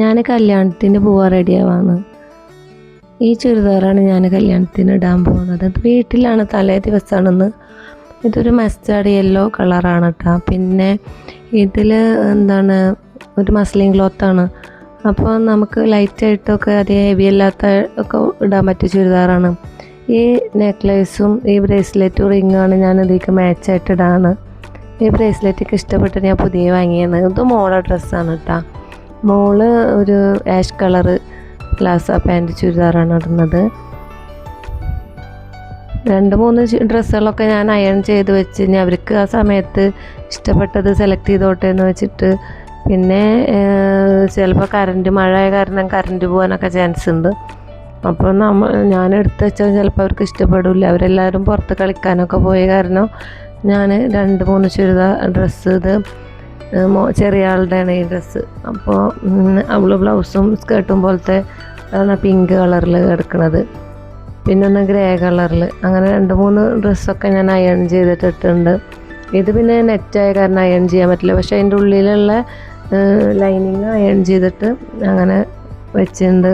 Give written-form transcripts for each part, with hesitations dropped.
ഞാൻ കല്യാണത്തിന് പോവാൻ റെഡിയാവാണ്. ഈ ചുരിദാറാണ് ഞാൻ കല്യാണത്തിന് ഇടാൻ പോകുന്നത്. ഇത് വീട്ടിലാണ്, തലേ ദിവസമാണെന്ന്. ഇതൊരു മസ്റ്റാർഡ് യെല്ലോ കളറാണ് കേട്ടോ. പിന്നെ ഇതിൽ ഒരു മസ്ലിൻ ക്ലോത്താണ്. അപ്പോൾ നമുക്ക് ലൈറ്റായിട്ടൊക്കെ അധികം ഹെവി അല്ലാത്ത ഒക്കെ ഇടാൻ പറ്റിയ ചുരിദാറാണ്. ഈ നെക്ലേസും ഈ ബ്രേസ്ലെറ്റും റിങ്ങാണ് ഞാൻ ഇതിലേക്ക് മാച്ചായിട്ട് ഇടാണ്. ഈ ബ്രേസ്ലെറ്റൊക്കെ ഇഷ്ടപ്പെട്ട് ഞാൻ പുതിയ വാങ്ങിയാണ്. ഇത് മോളെ ഡ്രസ്സാണ് കേട്ടോ. മോള് ഒരു ആഷ് കളറ് പ്ലാസ പാൻറ്റ് ചുരിദാറാണ് ഇടുന്നത്. 2-3 ഡ്രസ്സുകളൊക്കെ ഞാൻ അയൺ ചെയ്ത് വെച്ച് ഇനി അവർക്ക് ആ സമയത്ത് ഇഷ്ടപ്പെട്ടത് സെലക്ട് ചെയ്തോട്ടെ എന്ന് വെച്ചിട്ട്. പിന്നെ ചിലപ്പോൾ മഴയായ കാരണം കറണ്ട് പോകാനൊക്കെ ചാൻസ് ഉണ്ട്. അപ്പോൾ ഞാൻ എടുത്ത് വെച്ചാൽ ചിലപ്പോൾ അവർക്ക് ഇഷ്ടപ്പെടില്ല. അവരെല്ലാവരും പുറത്ത് കളിക്കാനൊക്കെ പോയ കാരണം ഞാൻ 2-3 ഡ്രസ്സ്, ഇത് ചെറിയ ആളുടെയാണ് ഈ ഡ്രസ്സ്. അപ്പോൾ അവൾ ബ്ലൗസും സ്കേർട്ടും പോലത്തെ പിങ്ക് കളറിൽ കിടക്കുന്നത്, പിന്നെ ഒന്ന് ഗ്രേ കളറിൽ, അങ്ങനെ 2-3 ഡ്രസ്സൊക്കെ ഞാൻ അയൺ ചെയ്തിട്ടിട്ടുണ്ട്. ഇത് പിന്നെ നെറ്റായ കാരണം അയൺ ചെയ്യാൻ പറ്റില്ല. പക്ഷേ അതിൻ്റെ ഉള്ളിലുള്ള ലൈനിങ് അയൺ ചെയ്തിട്ട് അങ്ങനെ വെച്ചിട്ടുണ്ട്.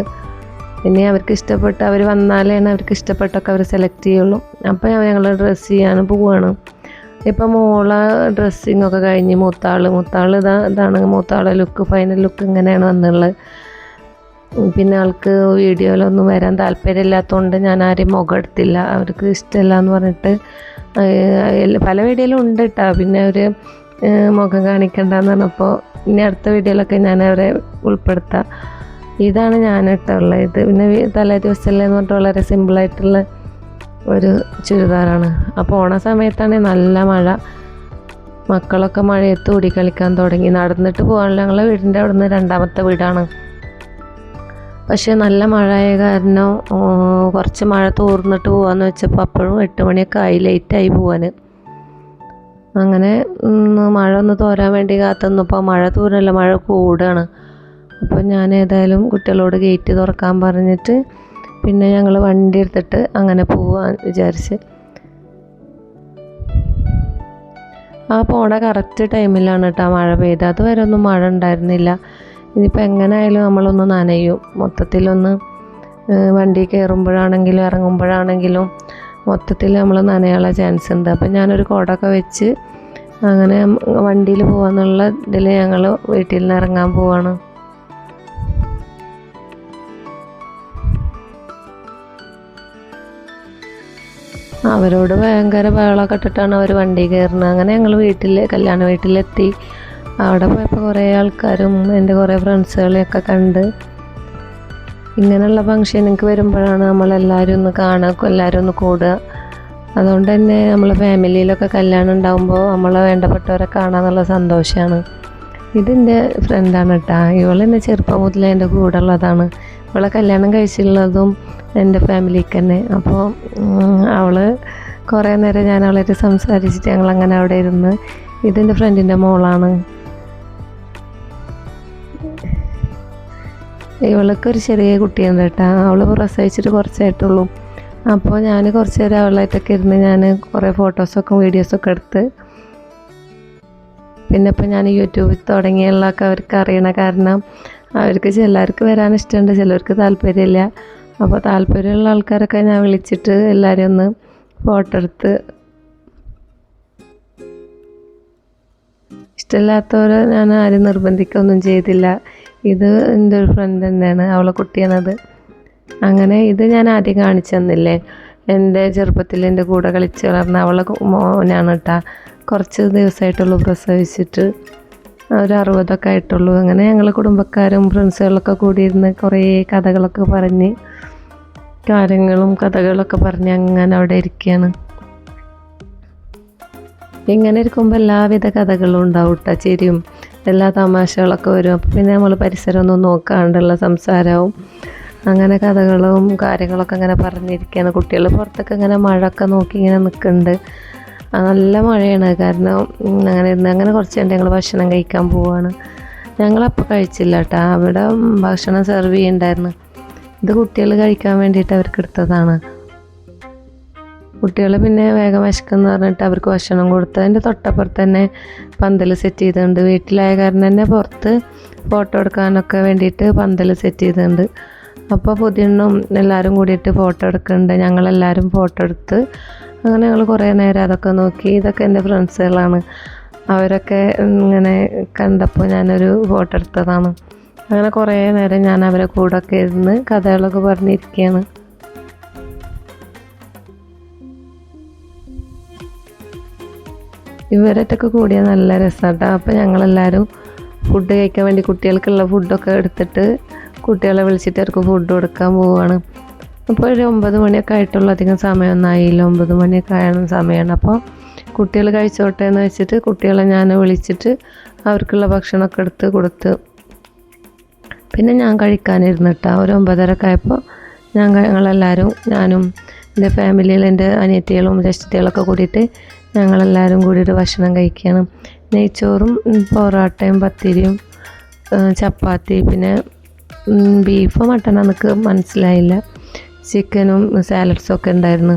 പിന്നെ അവർക്ക് ഇഷ്ടപ്പെട്ട് അവർ വന്നാലാണ് അവർക്ക് ഇഷ്ടപ്പെട്ടൊക്കെ അവർ സെലക്ട് ചെയ്യുള്ളൂ. അപ്പോൾ ഞങ്ങൾ ഡ്രസ്സ് ചെയ്യാൻ പോവുകയാണ്. ഇപ്പം മോളെ ഡ്രസ്സിങ്ങൊക്കെ കഴിഞ്ഞ് മൂത്താൾ ഇതാണ് മൂത്താളെ ലുക്ക്, ഫൈനൽ ലുക്ക് ഇങ്ങനെയാണ് വന്നുള്ളത്. പിന്നെ ആൾക്ക് വീഡിയോയിലൊന്നും വരാൻ താല്പര്യമില്ലാത്തതുകൊണ്ട് ഞാൻ ആരെയും മുഖം എടുത്തില്ല. അവർക്ക് ഇഷ്ടമല്ല എന്ന് പറഞ്ഞിട്ട് പല വീഡിയോയിലും ഉണ്ട് കേട്ടോ. പിന്നെ അവർ മുഖം കാണിക്കണ്ടെന്ന് പറഞ്ഞപ്പോൾ ഇനി അടുത്ത വീഡിയോയിലൊക്കെ ഞാൻ അവരെ ഉൾപ്പെടുത്താം. ഇതാണ് ഞാൻ ഇട്ടുള്ളത്. ഇത് പിന്നെ തലേ ദിവസമല്ലേ എന്ന് പറഞ്ഞിട്ട് വളരെ സിമ്പിളായിട്ടുള്ള ഒരു ചുരിദാറാണ്. അപ്പോൾ ഓണ സമയത്താണെങ്കിൽ നല്ല മഴ, മക്കളൊക്കെ മഴയത്ത് ഓടി കളിക്കാൻ തുടങ്ങി. നടന്നിട്ട് പോകാനുള്ള ഞങ്ങളെ വീടിൻ്റെ അവിടെ നിന്ന് 2ാമത്തെ വീടാണ്. പക്ഷേ നല്ല മഴയായ കാരണം കുറച്ച് മഴ തോർന്നിട്ട് പോകാമെന്ന് വെച്ചപ്പോൾ അപ്പോഴും 8 മണിയൊക്കെ ആയി, ലേറ്റായി പോകാൻ. അങ്ങനെ മഴ ഒന്ന് തോരാൻ വേണ്ടി കാത്തുനിന്നപ്പോൾ മഴ തോരല്ല, മഴ കൂടുകയാണ്. അപ്പോൾ ഞാൻ ഏതായാലും കുട്ടികളോട് ഗേറ്റ് തുറക്കാൻ പറഞ്ഞിട്ട് പിന്നെ ഞങ്ങൾ വണ്ടി എടുത്തിട്ട് അങ്ങനെ പോകാൻ വിചാരിച്ച്. ആ പോണ കറക്റ്റ് ടൈമിലാണ് കേട്ടോ മഴ പെയ്ത്. അതുവരെ ഒന്നും മഴ ഉണ്ടായിരുന്നില്ല. ഇനിയിപ്പോൾ എങ്ങനെ ആയാലും നമ്മളൊന്ന് നനയും. മൊത്തത്തിലൊന്ന് വണ്ടി കയറുമ്പോഴാണെങ്കിലും ഇറങ്ങുമ്പോഴാണെങ്കിലും മൊത്തത്തിൽ നമ്മൾ നനയാനുള്ള ചാൻസ് ഉണ്ട്. അപ്പം ഞാനൊരു കുടയൊക്കെ വെച്ച് അങ്ങനെ വണ്ടിയിൽ പോകാമെന്നുള്ള ഇതിൽ ഞങ്ങൾ വീട്ടിൽ നിന്ന് ഇറങ്ങാൻ പോവാണ്. അവരോട് ഭയങ്കര ബഹളമൊക്കെ ഇട്ടിട്ടാണ് അവർ വണ്ടി കയറുന്നത്. അങ്ങനെ ഞങ്ങൾ കല്യാണ വീട്ടിലെത്തി. അവിടെ പോയപ്പോൾ കുറേ ആൾക്കാരും എൻ്റെ കുറേ ഫ്രണ്ട്സുകളെയൊക്കെ കണ്ട്. ഇങ്ങനെയുള്ള ഫംഗ്ഷനൊക്കെ വരുമ്പോഴാണ് നമ്മളെല്ലാവരും ഒന്ന് കാണുക, എല്ലാവരും ഒന്ന് കൂടുക. അതുകൊണ്ട് തന്നെ നമ്മളെ ഫാമിലിയിലൊക്കെ കല്യാണം ഉണ്ടാകുമ്പോൾ നമ്മളെ വേണ്ടപ്പെട്ടവരെ കാണാമെന്നുള്ള സന്തോഷമാണ്. ഇതിൻ്റെ ഫ്രണ്ടാണ് കേട്ടോ. ഇവളെന്നെ ചെറുപ്പം മുതലേ എൻ്റെ കൂടെ ഉള്ളതാണ്. ഇവളെ കല്യാണം കഴിച്ചിട്ടുള്ളതും എൻ്റെ ഫാമിലിക്ക് തന്നെ. അപ്പോൾ അവൾ കുറേ നേരം ഞാൻ അവളായിട്ട് സംസാരിച്ചിട്ട് ഞങ്ങളങ്ങനെ അവിടെ ഇരുന്ന്. ഇതെൻ്റെ ഫ്രണ്ടിൻ്റെ മോളാണ്. ഇവൾക്കൊരു ചെറിയ കുട്ടിയുണ്ട് കേട്ടോ. അവൾ പ്രസവിച്ചിട്ട് കുറച്ചായിട്ടുള്ളൂ. അപ്പോൾ ഞാൻ കുറച്ച് നേരം അവളായിട്ടൊക്കെ ഇരുന്ന് ഞാൻ കുറേ ഫോട്ടോസൊക്കെ വീഡിയോസൊക്കെ എടുത്ത്. പിന്നെ ഇപ്പോൾ ഞാൻ യൂട്യൂബിൽ തുടങ്ങിയുള്ളതൊക്കെ അവർക്ക് അറിയണ കാരണം അവർക്ക് ചിലർക്ക് വരാൻ ഇഷ്ടമുണ്ട്, ചിലർക്ക് താല്പര്യമില്ല. അപ്പോൾ താല്പര്യമുള്ള ആൾക്കാരൊക്കെ ഞാൻ വിളിച്ചിട്ട് എല്ലാവരും ഒന്ന് ഫോട്ടോ എടുത്ത്. ഇഷ്ടമില്ലാത്തവരെ ഞാൻ ആരും നിർബന്ധിക്കുകയൊന്നും ചെയ്തില്ല. ഇത് എൻ്റെ ഒരു ഫ്രണ്ട് തന്നെയാണ്, അവളെ കുട്ടിയാണത്. അങ്ങനെ ഇത് ഞാൻ ആദ്യം കാണിച്ചു തന്നില്ലേ, എൻ്റെ ചെറുപ്പത്തിൽ എൻ്റെ കൂടെ കളിച്ച് വളർന്ന അവളെ മോനാണ് കേട്ടോ. കുറച്ച് ദിവസമായിട്ടുള്ളൂ പ്രസവിച്ചിട്ട്, ഒരു 60ഒക്കെ ആയിട്ടുള്ളൂ. അങ്ങനെ ഞങ്ങൾ കുടുംബക്കാരും ഫ്രണ്ട്സുകളൊക്കെ കൂടിയിരുന്ന് കുറേ കഥകളൊക്കെ പറഞ്ഞ് കഥകളൊക്കെ പറഞ്ഞ് അങ്ങനെ അവിടെ ഇരിക്കുകയാണ്. ഇങ്ങനെ ഇരിക്കുമ്പോൾ എല്ലാവിധ കഥകളും ഉണ്ടാവും കേട്ടോ, ചിരിയും എല്ലാ തമാശകളൊക്കെ വരും. അപ്പോൾ പിന്നെ നമ്മൾ പരിസരമൊന്നും നോക്കാണ്ടുള്ള സംസാരവും അങ്ങനെ കഥകളും കാര്യങ്ങളൊക്കെ അങ്ങനെ പറഞ്ഞിരിക്കുകയാണ്. കുട്ടികൾ പുറത്തൊക്കെ ഇങ്ങനെ മഴയൊക്കെ നോക്കി ഇങ്ങനെ നിൽക്കുന്നുണ്ട്. നല്ല മഴയാണ് കാരണം അങ്ങനെ കുറച്ച് കഴിഞ്ഞ് ഞങ്ങൾ ഭക്ഷണം കഴിക്കാൻ പോവുകയാണ്. ഞങ്ങളപ്പോൾ കഴിച്ചില്ല കേട്ടോ, അവിടെ ഭക്ഷണം സെർവ് ചെയ്യുന്നുണ്ടായിരുന്നു. ഇത് കുട്ടികൾ കഴിക്കാൻ വേണ്ടിയിട്ട് അവർക്ക് എടുത്തതാണ്. കുട്ടികൾ പിന്നെ വേഗം വിശക്കെന്ന് പറഞ്ഞിട്ട് അവർക്ക് ഭക്ഷണം കൊടുത്ത് അതിൻ്റെ തൊട്ടപ്പുറത്ത് തന്നെ പന്തൽ സെറ്റ് ചെയ്തിട്ടുണ്ട്. വീട്ടിലായ കാരണം തന്നെ പുറത്ത് ഫോട്ടോ എടുക്കാനൊക്കെ വേണ്ടിയിട്ട് പന്തൽ സെറ്റ് ചെയ്തിട്ടുണ്ട്. അപ്പോൾ പുതിയണ്ണും എല്ലാവരും കൂടിയിട്ട് ഫോട്ടോ എടുക്കുന്നുണ്ട്. ഞങ്ങളെല്ലാവരും ഫോട്ടോ എടുത്ത് അങ്ങനെ ഞങ്ങൾ കുറേ നേരം അതൊക്കെ നോക്കി. ഇതൊക്കെ എൻ്റെ ഫ്രണ്ട്സുകളാണ്. അവരൊക്കെ ഇങ്ങനെ കണ്ടപ്പോൾ ഞാനൊരു ഫോട്ടോ എടുത്തതാണ്. അങ്ങനെ കുറേ നേരം ഞാൻ അവരെ കൂടെയൊക്കെ ഇരുന്ന് കഥകളൊക്കെ പറഞ്ഞിരിക്കുകയാണ്. ഇവരൊക്കെ കൂടിയ നല്ല രസമാട്ടോ. അപ്പോൾ ഞങ്ങളെല്ലാവരും ഫുഡ് കഴിക്കാൻ വേണ്ടി കുട്ടികൾക്കുള്ള ഫുഡൊക്കെ എടുത്തിട്ട് കുട്ടികളെ വിളിച്ചിട്ട് അവർക്ക് ഫുഡ് കൊടുക്കാൻ പോവുകയാണ്. അപ്പോൾ ഒരു 9 മണിയൊക്കെ ആയിട്ടുള്ള അധികം സമയമൊന്നും ആയില്ല. 9 മണിയൊക്കെ ആയ സമയമാണ്. അപ്പോൾ കുട്ടികൾ കഴിച്ചോട്ടെ എന്ന് വെച്ചിട്ട് കുട്ടികളെ ഞാൻ വിളിച്ചിട്ട് അവർക്കുള്ള ഭക്ഷണമൊക്കെ എടുത്ത് കൊടുത്ത് പിന്നെ ഞാൻ കഴിക്കാനിരുന്നിട്ടാ. ഒരു 9:30 ആയപ്പോൾ ഞങ്ങളെല്ലാവരും, ഞാനും എൻ്റെ ഫാമിലിയിൽ എൻ്റെ അനിയത്തികളും ജ്യേഷ്ഠത്തികളൊക്കെ കൂടിയിട്ട് ഞങ്ങളെല്ലാവരും കൂടിയിട്ട് ഭക്ഷണം കഴിക്കുകയാണ്. നെയ്ച്ചോറും പൊറോട്ടയും പത്തിരിയും ചപ്പാത്തി, പിന്നെ ബീഫോ മട്ടനോ എനിക്ക് മനസ്സിലായില്ല, ചിക്കനും സാലഡ്സും ഒക്കെ ഉണ്ടായിരുന്നു.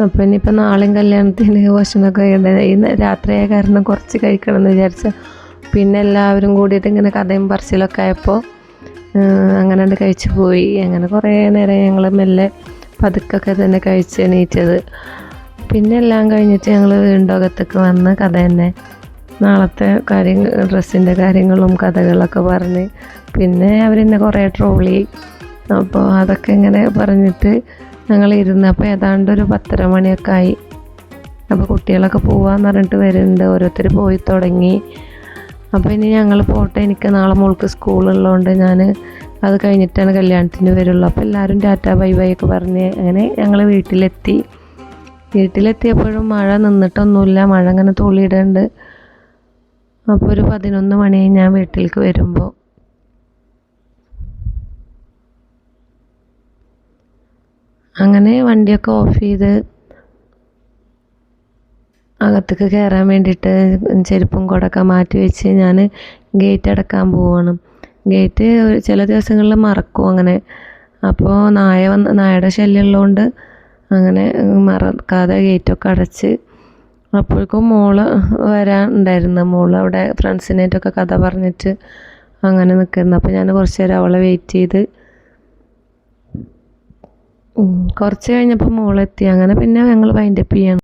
അപ്പം ഇനിയിപ്പോൾ നാളെയും കല്യാണത്തിന് ഭക്ഷണമൊക്കെ ഈ രാത്രിയായ കാരണം കുറച്ച് കഴിക്കണം എന്ന് വിചാരിച്ച പിന്നെ എല്ലാവരും കൂടിയിട്ട് ഇങ്ങനെ കഥയും പറച്ചിലൊക്കെ ആയപ്പോൾ അങ്ങനെ കഴിച്ചു പോയി. അങ്ങനെ കുറേ നേരം ഞങ്ങൾ മെല്ലെ പതുക്കൊക്കെ തന്നെ കഴിച്ച് എണീറ്റത്. പിന്നെ എല്ലാം കഴിഞ്ഞിട്ട് ഞങ്ങൾ വീണ്ടും അകത്തേക്ക് വന്ന് കഥ തന്നെ നാളത്തെ ഡ്രസ്സിൻ്റെ കാര്യങ്ങളും കഥകളൊക്കെ പറഞ്ഞ് പിന്നെ അവരെന്നെ കുറേ ട്രോളി. അപ്പോൾ അതൊക്കെ ഇങ്ങനെ പറഞ്ഞിട്ട് ഞങ്ങൾ ഇരുന്നപ്പോൾ ഏതാണ്ട് ഒരു 10:30 മണിയൊക്കെ ആയി. അപ്പോൾ കുട്ടികളൊക്കെ പോവാന്ന് പറഞ്ഞിട്ട് വരുന്നുണ്ട്. ഓരോരുത്തർ പോയി തുടങ്ങി. അപ്പോൾ ഇനി ഞങ്ങൾ പോട്ടെ, എനിക്ക് നാളെ മോൾക്ക് സ്കൂളുള്ളതുകൊണ്ട് ഞാൻ അത് കഴിഞ്ഞിട്ടാണ് കല്യാണത്തിന് വരുള്ളൂ. അപ്പോൾ എല്ലാവരും ടാറ്റ ബൈ ബൈ ഒക്കെ പറഞ്ഞ് അങ്ങനെ ഞങ്ങൾ വീട്ടിലെത്തിയപ്പോഴും മഴ നിന്നിട്ടൊന്നുമില്ല. മഴ അങ്ങനെ തുള്ളിയിടുന്നുണ്ട്. അപ്പോൾ ഒരു 11 മണിയായി ഞാൻ വീട്ടിലേക്ക് വരുമ്പോൾ. അങ്ങനെ വണ്ടിയൊക്കെ ഓഫ് ചെയ്ത് അകത്തേക്ക് കയറാൻ വേണ്ടിയിട്ട് ചെരുപ്പും കൊടൊക്കെ മാറ്റി വെച്ച് ഞാൻ ഗേറ്റ് അടക്കാൻ പോവുകയാണ്. ഗേറ്റ് ചില ദിവസങ്ങളിൽ മറക്കും അങ്ങനെ. അപ്പോൾ നായയുടെ ശല്യം ഉള്ളതുകൊണ്ട് അങ്ങനെ മറക്കാതെ ഗേറ്റൊക്കെ അടച്ച്. അപ്പോഴേക്കും മോള് വരാനുണ്ടായിരുന്നു. മോള് അവിടെ ഫ്രണ്ട്സിനായിട്ടൊക്കെ കഥ പറഞ്ഞിട്ട് അങ്ങനെ നിൽക്കുന്നു. അപ്പോൾ ഞാൻ കുറച്ച് നേരം അവളെ വെയിറ്റ് ചെയ്ത് കുറച്ച് കഴിഞ്ഞപ്പോൾ മോളെത്തി. അങ്ങനെ പിന്നെ ഞങ്ങൾ വൈൻഡപ്പ് ചെയ്യണം.